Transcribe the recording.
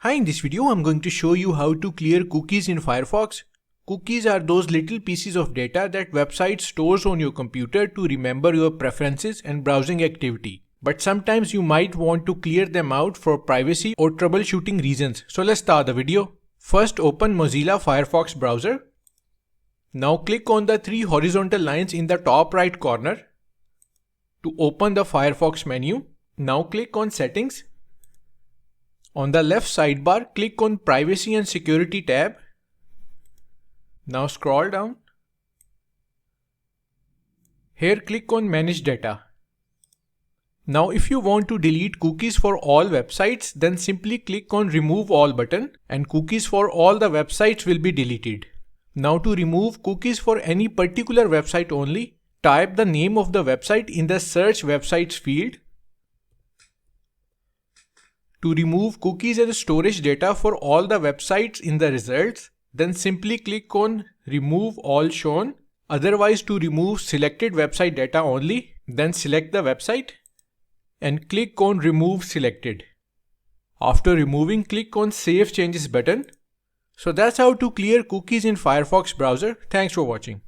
Hi, in this video I'm going to show you how to clear cookies in Firefox. Cookies are those little pieces of data that website stores on your computer to remember your preferences and browsing activity. But sometimes you might want to clear them out for privacy or troubleshooting reasons. So let's start the video. First, open Mozilla Firefox browser. Now click on the three horizontal lines in the top right corner to open the Firefox menu. Now click on Settings. On the left sidebar, click on Privacy and Security tab. Now scroll down. Here click on Manage Data. Now if you want to delete cookies for all websites, then simply click on Remove All button and cookies for all the websites will be deleted. Now to remove cookies for any particular website only, type the name of the website in the Search Websites field. To remove cookies and storage data for all the websites in the results, then simply click on Remove All Shown. Otherwise, to remove selected website data only, then select the website and click on Remove Selected. After removing, click on Save Changes button. So that's how to clear cookies in Firefox browser. Thanks for watching.